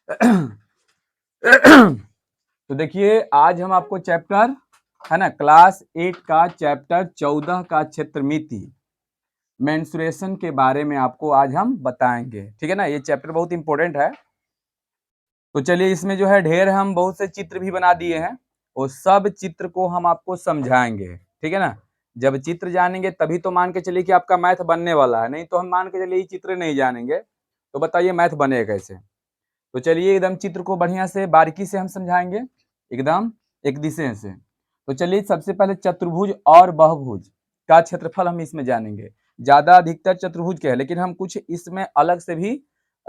तो देखिए आज हम आपको चैप्टर है ना क्लास 8 का चैप्टर 14 का क्षेत्रमिति मेंस्ट्रुएशन के बारे में आपको आज हम बताएंगे। ठीक है ना, ये चैप्टर बहुत इंपॉर्टेंट है। तो चलिए इसमें जो है ढेर हम बहुत से चित्र भी बना दिए हैं, वो सब चित्र को हम आपको समझाएंगे। ठीक है ना, जब चित्र जानेंगे तभी तो मान के चलिए कि आपका मैथ बनने वाला है, नहीं तो हम मान के चलिए चित्र नहीं जानेंगे तो बताइए मैथ बनेगा कैसे। तो चलिए एकदम चित्र को बढ़िया से बारीकी से हम समझाएंगे, एकदम एक दिशा से। तो चलिए सबसे पहले चतुर्भुज और बहुभुज का क्षेत्रफल हम इसमें जानेंगे। ज्यादा अधिकतर चतुर्भुज के है, लेकिन हम कुछ इसमें अलग से भी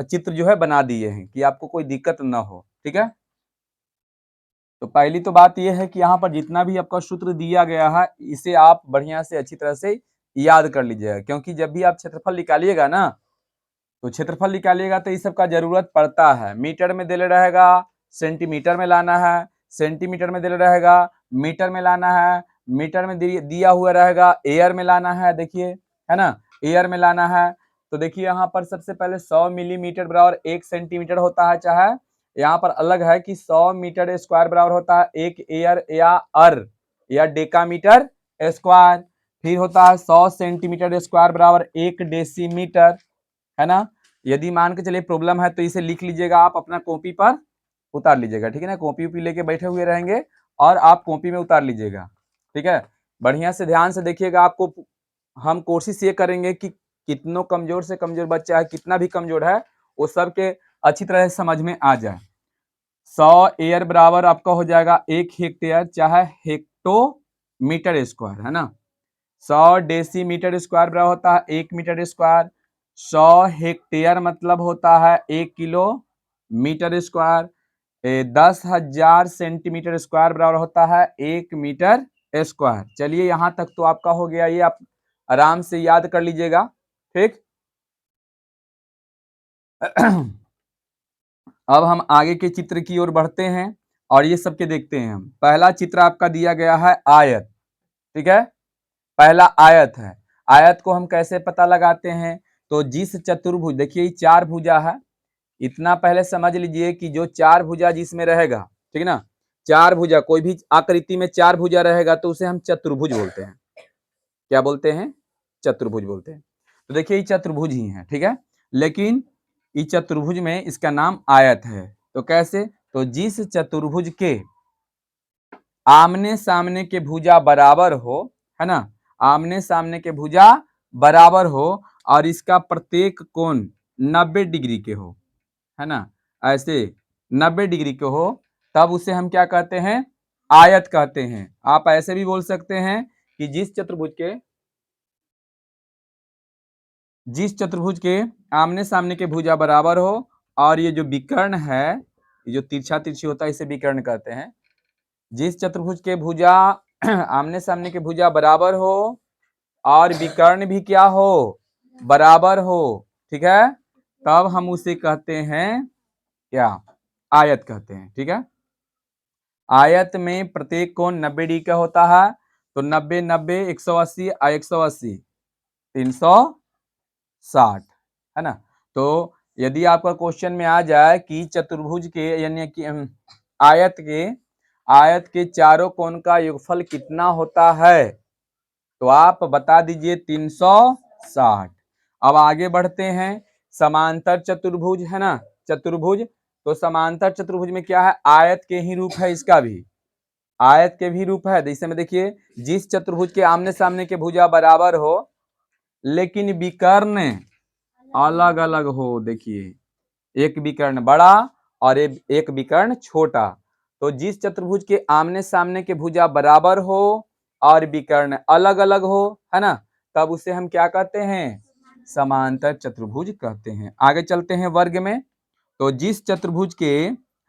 चित्र जो है बना दिए हैं कि आपको कोई दिक्कत ना हो। ठीक है, तो पहली तो बात यह है कि यहाँ पर जितना भी आपका सूत्र दिया गया है इसे आप बढ़िया से अच्छी तरह से याद कर लीजिएगा, क्योंकि जब भी आप क्षेत्रफल निकालिएगा ना तो क्षेत्रफल निकालिएगा तो इस सब का जरूरत पड़ता है। मीटर में दिले रहेगा, सेंटीमीटर में लाना है, सेंटीमीटर में दिले रहेगा, मीटर में लाना है, मीटर में दिया हुआ रहेगा, एयर में लाना है। देखिए है ना, एयर में लाना है। तो देखिए यहाँ पर सबसे पहले 100 मिलीमीटर बराबर 1 सेंटीमीटर होता है, चाहे यहाँ पर अलग है कि 100 मीटर स्क्वायर बराबर होता है 1 एयर या अर या डेकामीटर स्क्वायर। फिर होता है 100 सेंटीमीटर स्क्वायर बराबर 1 डेसीमीटर, है ना। यदि मान के चलिए प्रॉब्लम है तो इसे लिख लीजिएगा, आप अपना कॉपी पर उतार लीजिएगा। ठीक है ना, कॉपी उपी लेके बैठे हुए रहेंगे और आप कॉपी में उतार लीजिएगा। ठीक है, बढ़िया से ध्यान से देखिएगा। आपको हम कोशिश ये करेंगे कि कितनों कमजोर से कमजोर बच्चा है, कितना भी कमजोर है, वो सबके अच्छी तरह से समझ में आ जाए। 100 एयर बराबर आपका हो जाएगा 1 हेक्टेयर, चाहे हेक्टोमीटर स्क्वायर, है ना। 100 डेसीमीटर स्क्वायर बराबर होता है 1 मीटर स्क्वायर। 100 हेक्टेयर मतलब होता है 1 kilometre square. 10,000 centimetre square बराबर होता है 1 मीटर स्क्वायर। चलिए यहाँ तक तो आपका हो गया, ये आप आराम से याद कर लीजिएगा। ठीक, अब हम आगे के चित्र की ओर बढ़ते हैं और ये सबके देखते हैं हम। पहला चित्र आपका दिया गया है आयत। ठीक है, पहला आयत है। आयत को हम कैसे पता लगाते हैं, तो जिस चतुर्भुज, देखिए ये 4 भुजा है, इतना पहले समझ लीजिए कि जो 4 भुजा जिसमें रहेगा, ठीक है ना, 4 भुजा कोई भी आकृति में 4 भुजा रहेगा तो उसे हम चतुर्भुज बोलते हैं। क्या बोलते हैं? चतुर्भुज बोलते हैं। तो देखिए ये चतुर्भुज ही है, ठीक है, लेकिन इस चतुर्भुज में इसका नाम आयत है। तो कैसे? तो जिस चतुर्भुज के आमने सामने के भुजा बराबर हो, है ना, आमने सामने के भुजा बराबर हो और इसका प्रत्येक कोण 90 डिग्री के हो, है ना, ऐसे 90 डिग्री के हो, तब उसे हम क्या कहते हैं? आयत कहते हैं। आप ऐसे भी बोल सकते हैं कि जिस चतुर्भुज के आमने सामने के भुजा बराबर हो और ये जो विकर्ण है, ये जो तिरछा तिरछी होता है इसे विकर्ण कहते हैं। जिस चतुर्भुज के भुजा आमने सामने के भुजा बराबर हो और विकर्ण भी क्या हो? बराबर हो। ठीक है, तब हम उसे कहते हैं क्या? आयत कहते हैं। ठीक है, आयत में प्रत्येक कोण 90 डिग्री का होता है। तो 90 90 180 और 180 360, है ना। तो यदि आपका क्वेश्चन में आ जाए कि चतुर्भुज के यानी कि आयत के चारों कोण का योगफल कितना होता है, तो आप बता दीजिए 360। अब आगे बढ़ते हैं। समांतर चतुर्भुज, है ना, चतुर्भुज। तो समांतर चतुर्भुज में क्या है? आयत के ही रूप है, इसका भी आयत के भी रूप है। जैसे में देखिए, जिस चतुर्भुज के आमने सामने के भुजा बराबर हो लेकिन विकर्ण अलग अलग हो, देखिए एक विकर्ण बड़ा और एक विकर्ण छोटा। तो जिस चतुर्भुज के आमने सामने के भुजा बराबर हो और विकर्ण अलग अलग हो, है ना, तब उसे हम क्या कहते हैं? समांतर चतुर्भुज कहते हैं। आगे चलते हैं वर्ग में। तो जिस चतुर्भुज के,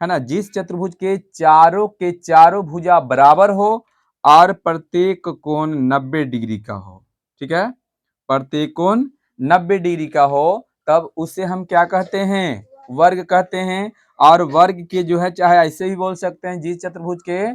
है ना, जिस चतुर्भुज के चारों भुजा बराबर हो और प्रत्येक कोण 90 डिग्री का हो, ठीक है, प्रत्येक कोण 90 डिग्री का हो, तब उसे हम क्या कहते हैं? वर्ग कहते हैं। और वर्ग के जो है चाहे ऐसे भी बोल सकते हैं, जिस चतुर्भुज के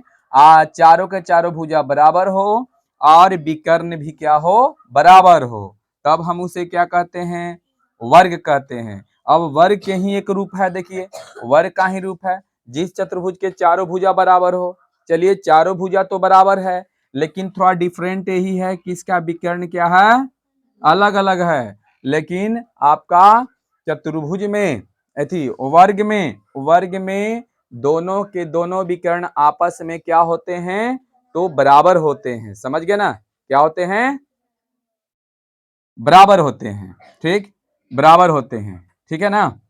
चारों के चारों भुजा बराबर हो और विकर्ण भी क्या हो? बराबर हो, तब हम उसे क्या कहते हैं? वर्ग कहते हैं। अब वर्ग के ही एक रूप है, देखिए वर्ग का ही रूप है जिस चतुर्भुज के चारों भुजा बराबर हो। चलिए चारों भुजा तो बराबर है, लेकिन थोड़ा डिफरेंट यही है कि इसका विकर्ण क्या है, अलग अलग है। लेकिन आपका चतुर्भुज में वर्ग में दोनों के दोनों विकर्ण आपस में क्या होते हैं, तो बराबर होते हैं। समझ गए ना, क्या होते हैं, बराबर होते हैं। ठीक, बराबर होते हैं, ठीक है ना।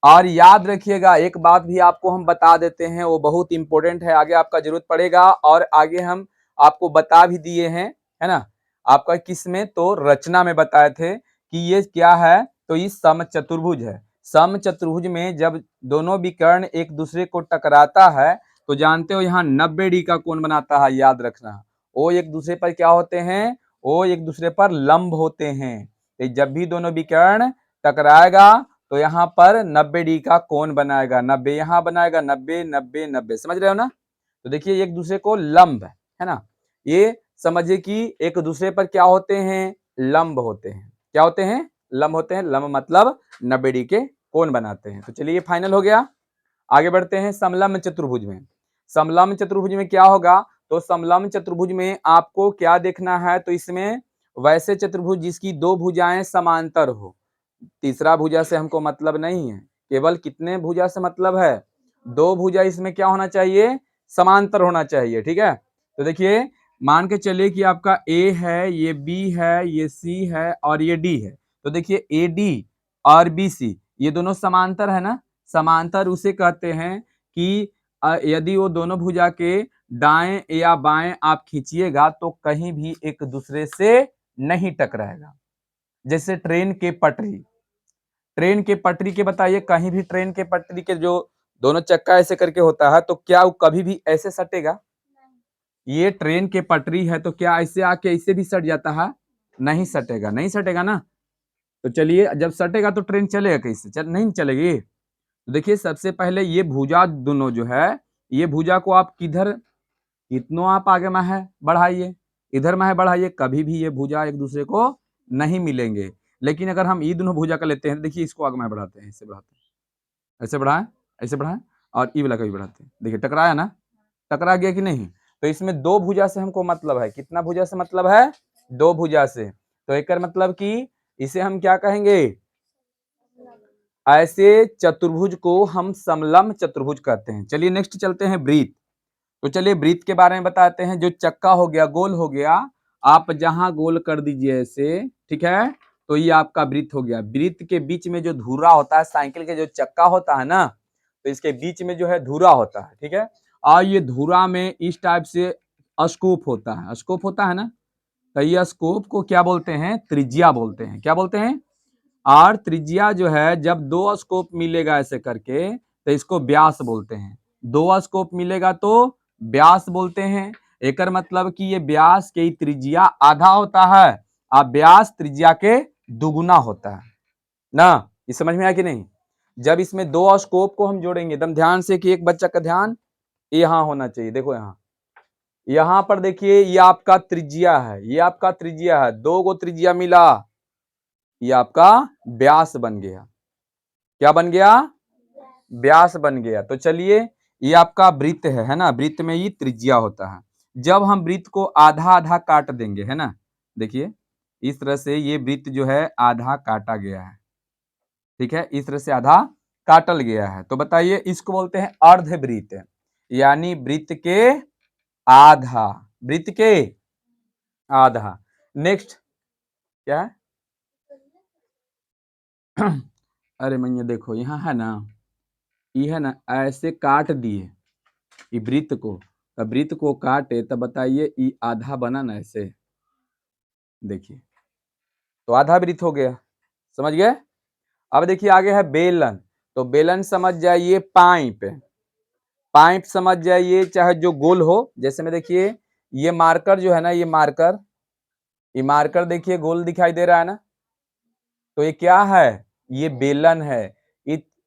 और याद रखिएगा एक बात भी आपको हम बता देते हैं, वो बहुत इंपॉर्टेंट है, आगे आपका जरूरत पड़ेगा। और आगे हम आपको बता भी दिए हैं, है ना। आपका किस में, तो रचना में बताए थे कि ये क्या है, तो ये समचतुर्भुज है। समचतुर्भुज में जब दोनों विकर्ण एक दूसरे को टकराता है तो जानते हो यहाँ 90 डिग्री का कोण बनाता है, याद रखना। वो एक दूसरे पर क्या होते हैं, वो एक दूसरे पर लंब होते हैं। तो जब भी दोनों विकर्ण टकराएगा तो यहाँ पर 90 डिग्री का कोण बनाएगा, 90 यहाँ बनाएगा, 90 90 90, समझ रहे हो ना। तो देखिए एक दूसरे को लंब है ना, ये समझिए कि एक दूसरे पर क्या होते हैं, लंब होते हैं। क्या होते हैं, लंब होते हैं। लंब मतलब 90 डिग्री के कोण बनाते हैं। तो चलिए ये फाइनल हो गया। आगे बढ़ते हैं समलंब चतुर्भुज में। समलंब चतुर्भुज में क्या होगा, तो समलंब चतुर्भुज में आपको क्या देखना है, तो इसमें वैसे चतुर्भुज जिसकी दो भुजाएं समांतर हो। तीसरा भुजा से हमको मतलब नहीं है, केवल कितने भुजा से मतलब है, दो भुजा। इसमें क्या होना चाहिए, समांतर होना चाहिए, ठीक है। तो देखिए मान के चलिए कि आपका ए है, ये बी है, ये सी है और ये डी है। तो देखिए ए डी और बी सी ये दोनों समांतर है ना। समांतर उसे कहते हैं कि यदि वो दोनों भुजा के दाएं या बाएं आप खींचिएगा तो कहीं भी एक दूसरे से नहीं टकराएगा। जैसे ट्रेन के पटरी के बताइए, कहीं भी ट्रेन के पटरी के जो दोनों चक्का ऐसे करके होता है तो क्या वो कभी भी ऐसे सटेगा, ये ट्रेन के पटरी है तो क्या ऐसे आके ऐसे भी सट जाता है, नहीं सटेगा, नहीं सटेगा ना। तो चलिए जब सटेगा तो ट्रेन चलेगा कैसे, नहीं चलेगी। तो देखिए सबसे पहले ये भुजा दोनों जो है, ये भुजा को आप किधर कितनों आप आगे में है बढ़ाइए, इधर में है बढ़ाइए, कभी भी ये भुजा एक दूसरे को नहीं मिलेंगे। लेकिन अगर हम ये दोनों भुजा का लेते हैं, देखिए इसको आगे में बढ़ाते हैं, ऐसे बढ़ाते हैं, ऐसे बढ़ाएं, ऐसे बढ़ाएं, और ई वाला का भी बढ़ाते हैं। देखिए टकराया ना, टकरा गया कि नहीं। तो इसमें दो भुजा से हमको मतलब है, कितना भुजा से मतलब है, दो भुजा से। तो एक मतलब कि इसे हम क्या कहेंगे, ऐसे चतुर्भुज को हम समलंब चतुर्भुज कहते हैं। चलिए नेक्स्ट चलते हैं वृत्त। तो चलिए वृत्त के बारे में बताते हैं। जो चक्का हो गया, गोल हो गया, आप जहां गोल कर दीजिए ऐसे, ठीक है, तो ये आपका वृत्त हो गया। वृत्त के बीच में जो धुरा होता है, साइकिल के जो चक्का होता है ना, तो इसके बीच में जो है धुरा होता है, ठीक है। और ये धुरा में इस टाइप से स्कूप होता है, स्कूप होता है ना। तो ये स्कूप को क्या बोलते हैं, त्रिज्या बोलते हैं। क्या बोलते हैं, और त्रिज्या जो है जब दो स्कोप मिलेगा ऐसे करके तो इसको व्यास बोलते हैं। दो स्कोप मिलेगा तो व्यास बोलते हैं। एकर मतलब कि ये व्यास के त्रिज्या आधा होता है और व्यास त्रिज्या के दुगुना होता है ना। ये समझ में आया कि नहीं। जब इसमें दो स्कोप को हम जोड़ेंगे, एकदम ध्यान से, कि एक बच्चा का ध्यान यहाँ होना चाहिए। देखो यहाँ पर देखिए, ये आपका त्रिज्या है, ये आपका त्रिज्या है, दो गो त्रिज्या मिला, ये आपका व्यास बन गया। क्या बन गया, व्यास बन गया। तो चलिए ये आपका वृत्त है ना, वृत्त में ये त्रिज्या होता है। जब हम वृत्त को आधा आधा काट देंगे, है ना, देखिए इस तरह से ये वृत्त जो है आधा काटा गया है, ठीक है, इस तरह से आधा काटल गया है। तो बताइए इसको बोलते हैं अर्धवृत्त, यानी वृत्त के आधा, वृत्त के आधा। नेक्स्ट क्या है अरे मैया देखो यहाँ है ना, ये है ना, ऐसे काट दिए ये वृत्त को, तब वृत्त को काटे तब बताइए ये आधा बना ना ऐसे, देखिए तो आधा वृत्त हो गया। समझ गए। अब देखिए आगे है बेलन। तो बेलन समझ जाइए, पाइप, पाइप समझ जाइए, चाहे जो गोल हो। जैसे में देखिए ये मार्कर जो है ना, ये मार्कर देखिए गोल दिखाई दे रहा है ना, तो ये क्या है, ये बेलन है।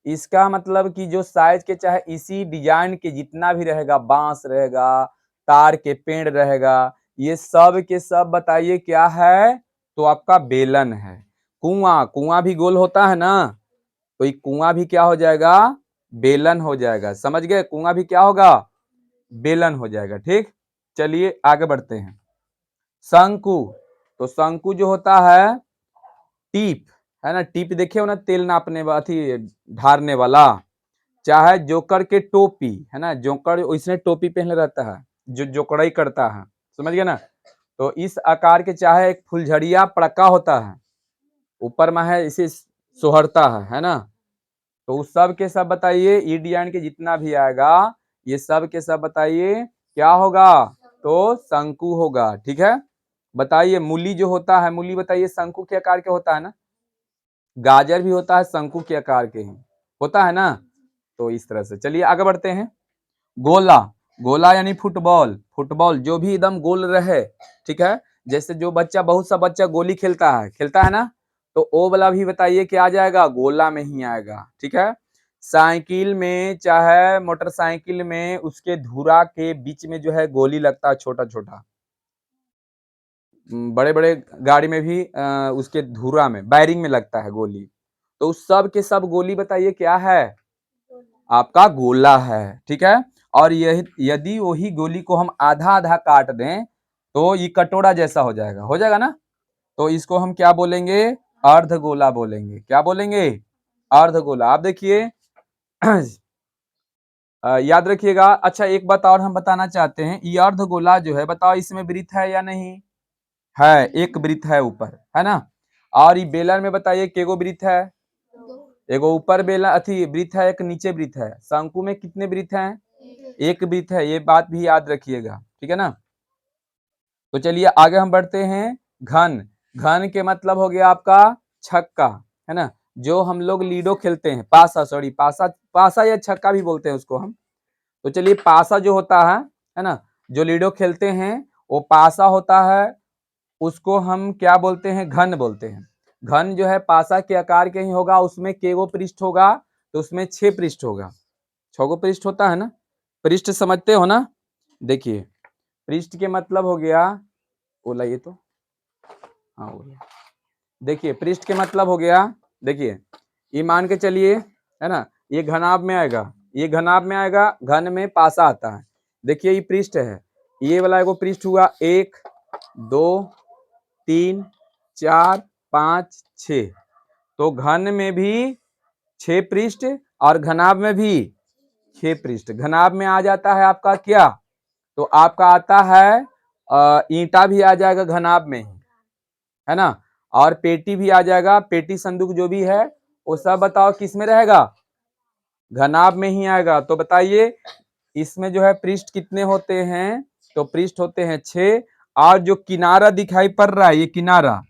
इसका मतलब कि जो साइज के चाहे इसी डिजाइन के जितना भी रहेगा, बांस रहेगा, तार के पेड़ रहेगा, ये सब के सब बताइए क्या है, तो आपका बेलन है। कुआं, कुआं भी गोल होता है ना, तो ये कुआं भी क्या हो जाएगा, बेलन हो जाएगा। समझ गए, कुआं भी क्या होगा, बेलन हो जाएगा। ठीक, चलिए आगे बढ़ते हैं। शंकु, तो शंकु जो होता है टीप, है ना, टीप देखे हो ना, तेल नापने वाला, अथी ढारने वाला। चाहे जोकर के टोपी, है ना, जोकर इसने टोपी पहने रहता है, जो जोकड़ाई करता है, समझ गए ना। तो इस आकार के चाहे एक फुलझड़िया पड़का होता है, ऊपर में है, इसे सोहरता है ना। तो उस सब के सब बताइए, ईडियन के जितना भी आएगा ये सब के सब बताइए क्या होगा, तो शंकु होगा। ठीक है, बताइए मूली जो होता है, मूली बताइए शंकु के आकार के होता है ना, गाजर भी होता है शंकु के आकार के ही होता है ना। तो इस तरह से चलिए आगे बढ़ते हैं। गोला, गोला यानी फुटबॉल, फुटबॉल जो भी एकदम गोल रहे, ठीक है, जैसे जो बच्चा, बहुत सा बच्चा गोली खेलता है ना, तो वो वाला भी बताइए क्या आ जाएगा, गोला में ही आएगा। ठीक है, साइकिल में चाहे मोटरसाइकिल में उसके धुरा के बीच में जो है गोली लगता है, छोटा छोटा। बड़े बड़े गाड़ी में भी उसके धुरा में, बैरिंग में लगता है गोली। तो उस सब के सब गोली बताइए क्या है, आपका गोला है। ठीक है, और यदि वही गोली को हम आधा आधा काट दें तो ये कटोरा जैसा हो जाएगा ना। तो इसको हम क्या बोलेंगे, अर्धगोला बोलेंगे। क्या बोलेंगे, अर्धगोला। आप देखिए याद रखिएगा। अच्छा एक बात और हम बताना चाहते हैं, ये अर्धगोला जो है, बताओ इसमें वृत्त है या नहीं है, एक वृत्त है ऊपर, है ना। और ये बेलन में बताइए केगो वृत्त है, एगो ऊपर बेला अथी वृत्त है, एक नीचे वृत्त है। शंकु में कितने वृत्त हैं, एक वृत्त है, ये बात भी याद रखिएगा। ठीक है ना। तो चलिए आगे हम बढ़ते हैं। घन, घन के मतलब हो गया आपका छक्का, है ना, जो हम लोग लीडो खेलते हैं, पासा, सॉरी पासा, पासा या छक्का भी बोलते हैं उसको हम। तो चलिए पासा जो होता है ना, जो लीडो खेलते हैं वो पासा होता है, उसको हम क्या बोलते हैं, घन बोलते हैं। घन जो है पासा के आकार के ही होगा, उसमें केगो पृष्ठ होगा, तो उसमें 6 पृष्ठ होगा, 6 गो पृष्ठ होता है ना। पृष्ठ समझते हो ना, देखिए पृष्ठ के मतलब हो गया, बोला ये तो, हाँ बोला, देखिए पृष्ठ के मतलब हो गया, देखिए ये मान के चलिए, है ना, ये घनाभ में आएगा, ये घनाभ में आएगा, घन में पासा आता है। देखिए ये पृष्ठ है, ये वाला एगो पृष्ठ हुआ, 1 2 3 4 5 6। तो घन में भी 6 पृष्ठ और घनाभ में भी 6 पृष्ठ। घनाभ में आ जाता है आपका क्या, तो आपका आता है ईंटा भी आ जाएगा घनाभ में ही, है ना। और पेटी भी आ जाएगा, पेटी संदूक जो भी है वो सब बताओ किस में रहेगा, घनाभ में ही आएगा। तो बताइए इसमें जो है पृष्ठ कितने होते हैं, तो पृष्ठ होते हैं 6। और जो किनारा दिखाई पड़ रहा है, ये किनारा,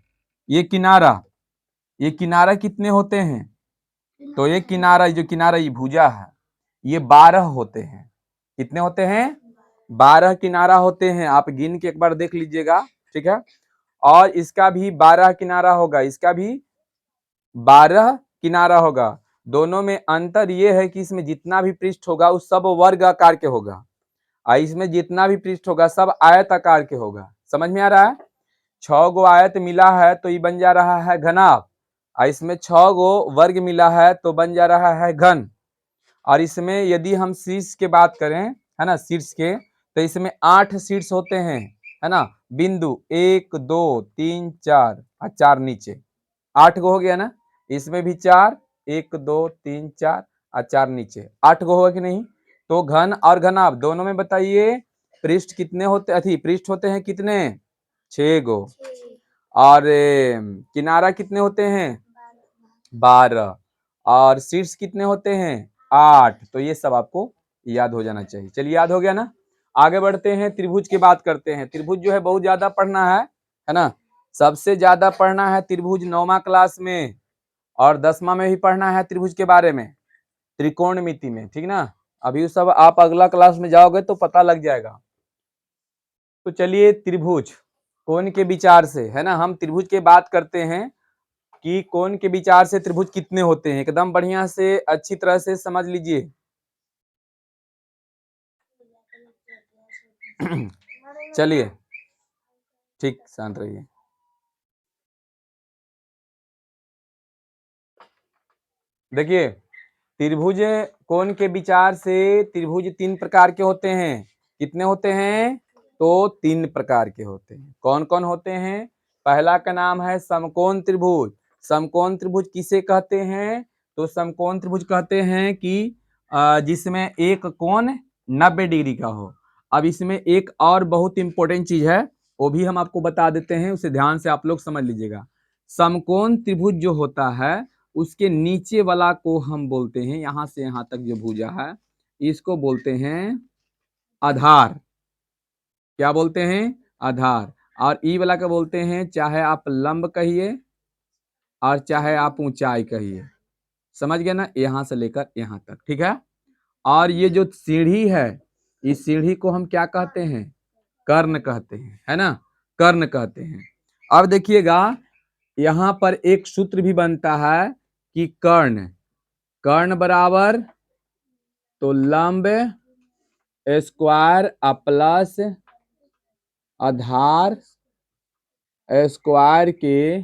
ये किनारा, ये किनारा कितने होते हैं, तो ये किनारा, जो किनारा ये भुजा है, ये 12 होते हैं। कितने होते हैं, 12 किनारा होते हैं। आप गिन के एक बार देख लीजिएगा। ठीक है, और इसका भी 12 किनारा होगा, इसका भी 12 किनारा होगा। दोनों में अंतर ये है कि इसमें जितना भी पृष्ठ होगा वो सब वर्ग आकार के होगा, और इसमें जितना भी पृष्ठ होगा सब आयत आकार के होगा। समझ में आ रहा है, 6 गो आयत मिला है तो ये बन जा रहा है घनाभ, और इसमें 6 गो वर्ग मिला है तो बन जा रहा है घन। और इसमें यदि हम शीर्ष के बात करें, है ना, शीर्ष के, तो इसमें 8 शीर्ष होते हैं, है ना, बिंदु 1 2 3 4 और 4 नीचे, 8 गो हो गया ना। इसमें भी 4, 1 2 3 4 और 4 नीचे, 8 गो होगा कि नहीं। तो घन और घनाभ दोनों में बताइए पृष्ठ कितने होते, अथी पृष्ठ होते हैं कितने, 6 गो। और किनारा कितने होते हैं, 12। और शीर्ष कितने होते हैं, 8। तो ये सब आपको याद हो जाना चाहिए। चलिए याद हो गया ना। आगे बढ़ते हैं, त्रिभुज की बात करते हैं। त्रिभुज जो है बहुत ज्यादा पढ़ना है ना, सबसे ज्यादा पढ़ना है त्रिभुज 9वीं क्लास में, और 10वां में भी पढ़ना है त्रिभुज के बारे में, त्रिकोणमिति में। ठीक ना, अभी सब आप अगला क्लास में जाओगे तो पता लग जाएगा। तो चलिए त्रिभुज कोण के विचार से, है ना, हम त्रिभुज की बात करते हैं कि कोण के विचार से त्रिभुज कितने होते हैं, एकदम बढ़िया से अच्छी तरह से समझ लीजिए। चलिए ठीक, शांत रहिए। देखिए त्रिभुज कोण के विचार से त्रिभुज 3 प्रकार के होते हैं। कितने होते हैं? तो 3 प्रकार के होते हैं। कौन कौन होते हैं? पहला का नाम है समकोण त्रिभुज। समकोण त्रिभुज किसे कहते हैं? तो समकोण त्रिभुज कहते हैं कि जिसमें एक कोण 90 डिग्री का हो। अब इसमें एक और बहुत इंपॉर्टेंट चीज है, वो भी हम आपको बता देते हैं, उसे ध्यान से आप लोग समझ लीजिएगा। समकोण त्रिभुज जो होता है उसके नीचे वाला को हम बोलते हैं, यहां से यहां तक जो भुजा है इसको बोलते हैं आधार। क्या बोलते हैं? आधार। और ई वाला का बोलते हैं, चाहे आप लंब कहिए और चाहे आप ऊंचाई कहिए। समझ गए ना? यहां से लेकर यहां तक, ठीक है। और ये जो सीढ़ी है, इस सीढ़ी को हम क्या कहते हैं? कर्ण कहते हैं, है ना? कर्ण कहते हैं। अब देखिएगा यहां पर एक सूत्र भी बनता है कि कर्ण, कर्ण बराबर तो लंब स्क्वायर प्लस आधार स्क्वायर के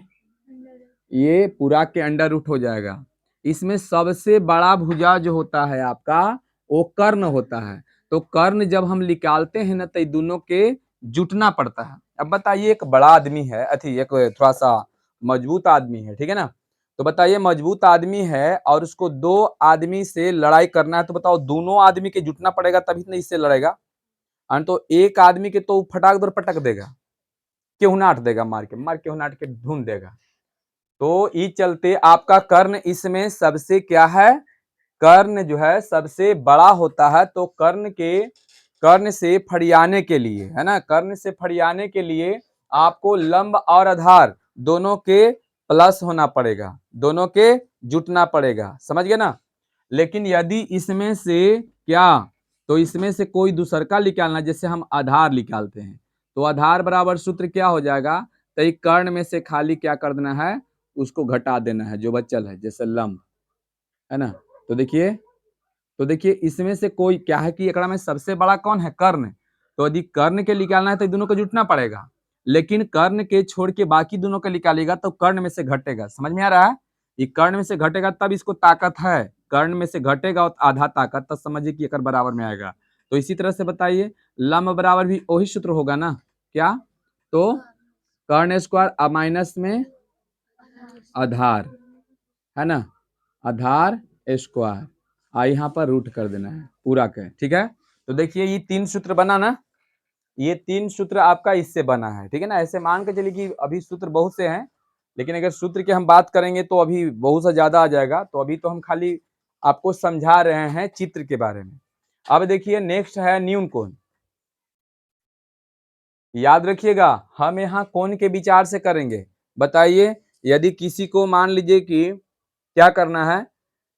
ये पूरा के अंडर रूट हो जाएगा। इसमें सबसे बड़ा भुजा जो होता है आपका वो कर्ण होता है। तो कर्ण जब हम निकालते हैं ना तो दोनों के जुटना पड़ता है। अब बताइए एक बड़ा आदमी है, एक थोड़ा सा मजबूत आदमी है, ठीक है ना? तो बताइए मजबूत आदमी है और उसको दो आदमी से लड़ाई करना है, तो बताओ दोनों आदमी के जुटना पड़ेगा तभी ना इससे लड़ेगा। तो एक आदमी के तो फटाक दर पटक देगा, केहुनाट देगा, मार के हुनाट के ढूंढ देगा। तो इस चलते आपका कर्ण इसमें सबसे क्या है? कर्ण जो है सबसे बड़ा होता है। तो कर्ण से फरियाने के लिए, है ना, कर्ण से फरियाने के लिए आपको लंब और आधार दोनों के प्लस होना पड़ेगा, दोनों के जुटना पड़ेगा। समझ गए ना? लेकिन यदि इसमें से क्या, तो इसमें से कोई दूसर का निकालना, जैसे हम आधार निकालते हैं तो आधार बराबर सूत्र क्या हो जाएगा? तो एक कर्ण में से खाली क्या कर देना है, उसको घटा देना है जो बचल है, जैसे लंब, है ना। तो देखिए इसमें से कोई क्या है कि एकड़ा में सबसे बड़ा कौन है? कर्ण। तो यदि कर्ण के निकालना है तो दोनों को जुटना पड़ेगा, लेकिन कर्ण के छोड़ के बाकी दोनों को निकालेगा तो कर्ण में से घटेगा। समझ में आ रहा है? ये कर्ण में से घटेगा तब इसको ताकत है, कर्ण में से घटेगा और आधा ताकत, तब समझिए कि एकर बराबर में आएगा। तो इसी तरह से बताइए लंब बराबर भी वही सूत्र होगा ना? क्या? तो कर्ण स्क्वायर माइनस में आधार, है ना, आधार स्क्वायर, यहाँ पर रूट कर देना है पूरा का, ठीक है। तो देखिए ये 3 सूत्र बना ना, ये 3 सूत्र आपका इससे बना है, ठीक है ना। ऐसे मान के चलिए कि अभी सूत्र बहुत से हैं, लेकिन अगर सूत्र की हम बात करेंगे तो अभी बहुत सा ज्यादा आ जाएगा। तो अभी तो हम खाली आपको समझा रहे हैं चित्र के बारे में। अब देखिए नेक्स्ट है न्यून कोण। याद रखिएगा हम यहाँ कोण के विचार से करेंगे। बताइए यदि किसी को मान लीजिए कि क्या करना है,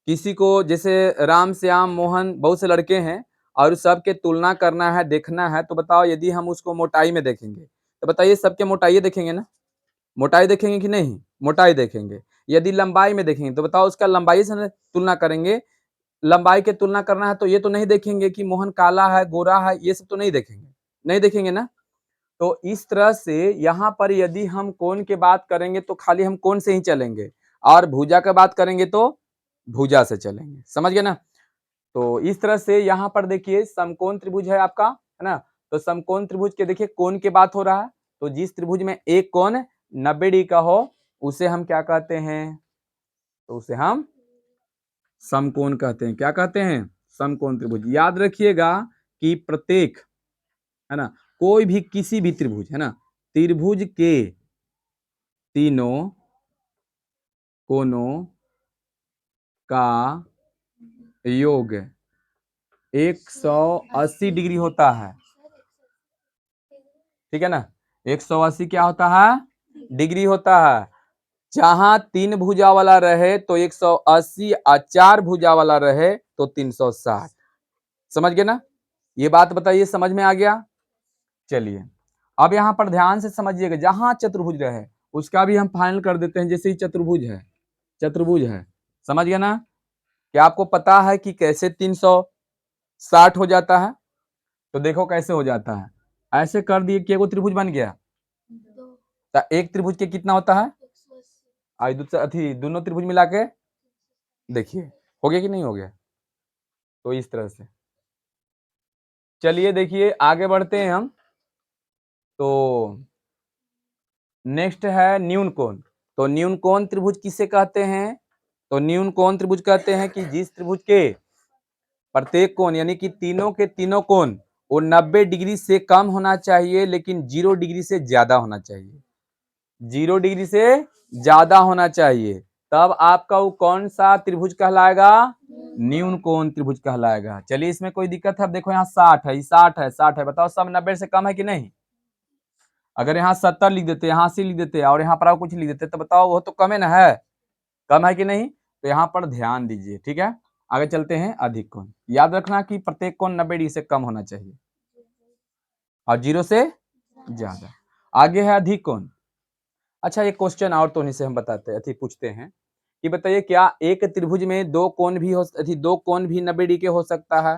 किसी को जैसे राम श्याम मोहन बहुत से लड़के हैं और सबके तुलना करना है, देखना है, तो बताओ यदि हम उसको मोटाई में देखेंगे तो बताइए सबके मोटाई देखेंगे ना? मोटाई देखेंगे कि नहीं? मोटाई देखेंगे। यदि लंबाई में देखेंगे तो बताओ उसका लंबाई से तुलना करेंगे। लंबाई के तुलना करना है तो ये तो नहीं देखेंगे कि मोहन काला है गोरा है, ये सब तो नहीं देखेंगे, नहीं देखेंगे ना। तो इस तरह से यहाँ पर यदि हम कोण की बात करेंगे तो खाली हम कोण से ही चलेंगे, और भुजा की बात करेंगे तो भुजा से चलेंगे। समझ गए ना? तो इस तरह से यहाँ पर देखिए समकोण त्रिभुज है आपका, है ना। तो समकोण त्रिभुज के देखिए कोण की बात हो रहा है, तो जिस त्रिभुज में एक कोण 90 डिग्री का हो उसे हम क्या कहते हैं? तो उसे हम समकोण कहते हैं। क्या कहते हैं? समकोण त्रिभुज। याद रखिएगा कि प्रत्येक, है ना, कोई भी किसी भी त्रिभुज, है ना, त्रिभुज के तीनों कोणों का योग 180 डिग्री होता है, ठीक है ना। 180 क्या होता है? डिग्री होता है। जहां 3 भुजा वाला रहे तो 180 और 4 भुजा वाला रहे तो 360। समझ गए ना? ये बात बताइए, समझ में आ गया? चलिए अब यहाँ पर ध्यान से समझिएगा, जहां चतुर्भुज रहे उसका भी हम फाइनल कर देते हैं। जैसे ही चतुर्भुज है, चतुर्भुज है, समझ गए ना? क्या आपको पता है कि कैसे 360 हो जाता है? तो देखो कैसे हो जाता है। ऐसे कर दिए कि एगो त्रिभुज बन गया, तो एक त्रिभुज के कितना होता है? दोनों त्रिभुज मिला के देखिए हो गया कि नहीं हो गया। तो इस तरह से चलिए देखिए आगे बढ़ते हैं हम। तो नेक्स्ट है न्यून कोण। तो न्यून कोण त्रिभुज किसे कहते हैं? तो न्यून कोण त्रिभुज कहते हैं कि जिस त्रिभुज के प्रत्येक कोण यानी कि तीनों के तीनों कोण वो 90 डिग्री से कम होना चाहिए, लेकिन 0 डिग्री से ज्यादा होना चाहिए। 0 डिग्री से ज्यादा होना चाहिए, तब आपका वो कौन सा त्रिभुज कहलाएगा? न्यून कोण त्रिभुज कहलाएगा। चलिए इसमें कोई दिक्कत है? अब देखो यहाँ 60 है, 60 है, 60 है, बताओ सब 90 से कम है कि नहीं? अगर यहाँ 70 लिख देते, यहाँ 80 लिख देते और यहाँ पर कुछ लिख देते तो बताओ वो तो कम है ना, है कम है कि नहीं? तो यहाँ पर ध्यान दीजिए, ठीक है। आगे चलते हैं। अधिक कोण, याद रखना कि प्रत्येक कोण 90 डिग्री से कम होना चाहिए और 0 से ज्यादा। आगे है अधिक कोण। अच्छा एक क्वेश्चन और तो से हम बताते हैं, पूछते हैं कि बताइए क्या एक त्रिभुज में दो कोण भी 90 डिग्री के हो सकता है?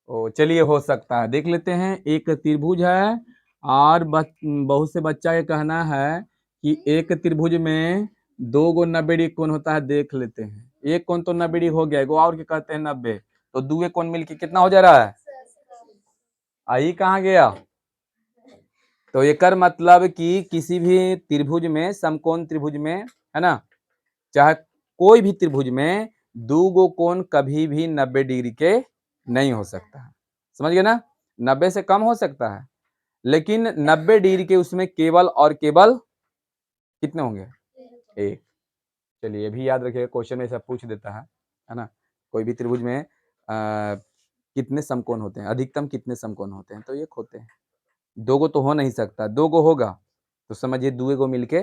ओ चलिए हो सकता है, देख लेते हैं। एक त्रिभुज है और बहुत से बच्चा ये कहना है कि एक त्रिभुज में 2 गो 90 डिग्री कोण होता है। देख लेते हैं, एक कोण तो 90 डिग्री हो गया, एगो और क्या कहते हैं 90, तो दुए कोण मिलके कितना हो जा रहा है? आई कहाँ गया? तो एकर मतलब कि किसी भी त्रिभुज में, समकोण त्रिभुज में, है ना, चाहे कोई भी त्रिभुज में दो गो कोण कभी भी 90 डिग्री के नहीं हो सकता है। समझ गए ना? 90 से कम हो सकता है, लेकिन 90 डिग्री के उसमें केवल और केवल कितने होंगे? एक। चलिए ये भी याद रखिएगा, क्वेश्चन में ऐसा पूछ देता है ना। कोई भी त्रिभुज में कितने समकोण होते हैं, अधिकतम कितने समकोण होते हैं? तो एक होते हैं। दो गो तो हो नहीं सकता, दो गो होगा तो समझिए दुए गो मिलके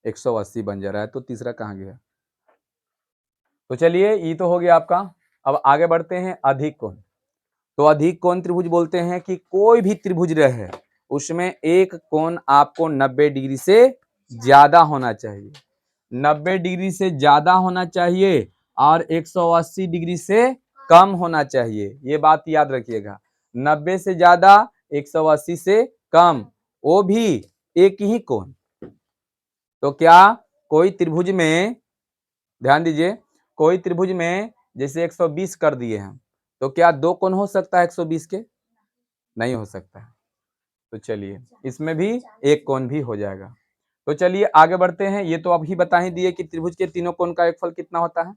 180 बन जा रहा है, तो तीसरा कहाँ गया? तो चलिए ये तो हो गया आपका। अब आगे बढ़ते हैं। अधिक कोण। तो अधिक कोण त्रिभुज बोलते हैं कि कोई भी त्रिभुज रहे उसमें एक कोण आपको 90 डिग्री से ज्यादा होना चाहिए, 90 डिग्री से ज्यादा होना चाहिए और 180 डिग्री से कम होना चाहिए। ये बात याद रखिएगा, 90 से ज्यादा, 180 से कम, वो भी एक ही कोण। तो क्या कोई त्रिभुज में, ध्यान दीजिए, कोई त्रिभुज में जैसे 120 कर दिए हैं, तो क्या दो कोण हो सकता है 120 के? नहीं हो सकता है। तो चलिए इसमें भी एक कोण भी हो जाएगा। तो चलिए आगे बढ़ते हैं। ये तो अभी बता ही दिए कि त्रिभुज के तीनों कोण का योगफल कितना होता है?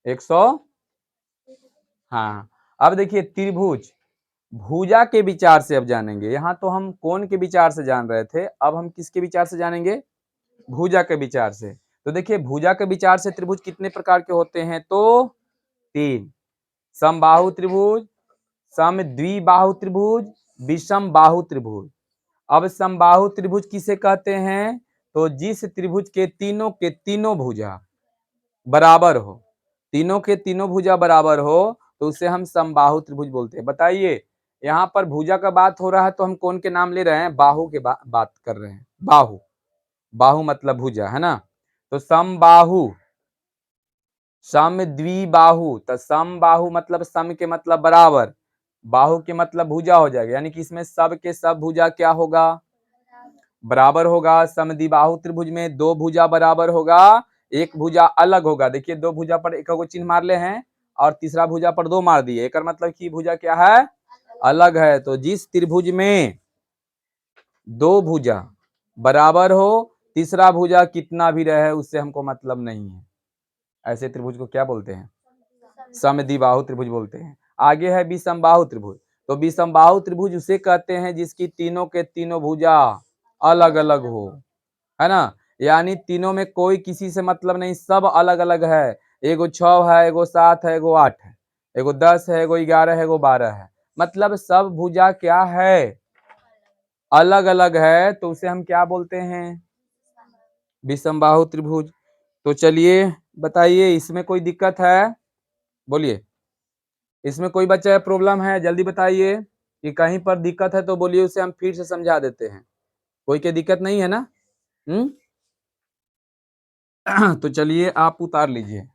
100। हाँ, अब देखिए त्रिभुज भुजा के विचार से अब जानेंगे। यहाँ तो हम कोण के विचार से जान रहे थे, अब हम किसके विचार से जानेंगे? भुजा के विचार से। तो देखिए भुजा के विचार से त्रिभुज कितने प्रकार के होते हैं? तो 3। समबाहु त्रिभुज, समद्विबाहु त्रिभुज, विषम बाहु त्रिभुज। अब समबाहु त्रिभुज किसे कहते हैं? तो जिस त्रिभुज के तीनों भुजा बराबर हो, तीनों के तीनों भुजा बराबर हो तो उसे हम समबाहु त्रिभुज बोलते हैं। बताइए यहाँ पर भुजा का बात हो रहा है तो हम कौन के नाम ले रहे हैं? बाहु के बात कर रहे हैं। बाहु, बाहु मतलब भुजा, है ना। तो समबाहु, समद्विबाहु, तो समबाहु मतलब सम के मतलब बराबर, बाहु के मतलब भुजा हो जाएगा, यानी कि इसमें सब के सब भुजा क्या होगा? बराबर होगा। समद्विबाहु त्रिभुज में दो भुजा बराबर होगा, एक भुजा अलग होगा। देखिए दो भुजा पर एक को चिन्ह मार ले हैं और तीसरा भुजा पर दो मार दिए, एक मतलब की भुजा क्या है? अलग है। तो जिस त्रिभुज में दो भुजा बराबर हो, तीसरा भुजा कितना भी रहे उससे हमको मतलब नहीं है, ऐसे त्रिभुज को क्या बोलते हैं? समद्विबाहु त्रिभुज बोलते हैं। आगे है विषमबाहु त्रिभुज। तो विषमबाहु त्रिभुज उसे कहते हैं जिसकी तीनों के तीनों भुजा अलग अलग हो, है ना, यानी तीनों में कोई किसी से मतलब नहीं, सब अलग अलग है। एगो 6 है, एगो 7 है, एगो 8 है, एगो 10 है, एगो 11 है, एगो 12 है, मतलब सब भुजा क्या है? अलग अलग है। तो उसे हम क्या बोलते हैं? विषमबाहु त्रिभुज। तो चलिए बताइए इसमें कोई दिक्कत है? बोलिए, इसमें कोई बच्चा प्रॉब्लम है? जल्दी बताइए कि कहीं पर दिक्कत है तो बोलिए, उसे हम फिर से समझा देते हैं। कोई के दिक्कत नहीं है ना? तो चलिए आप उतार लीजिए।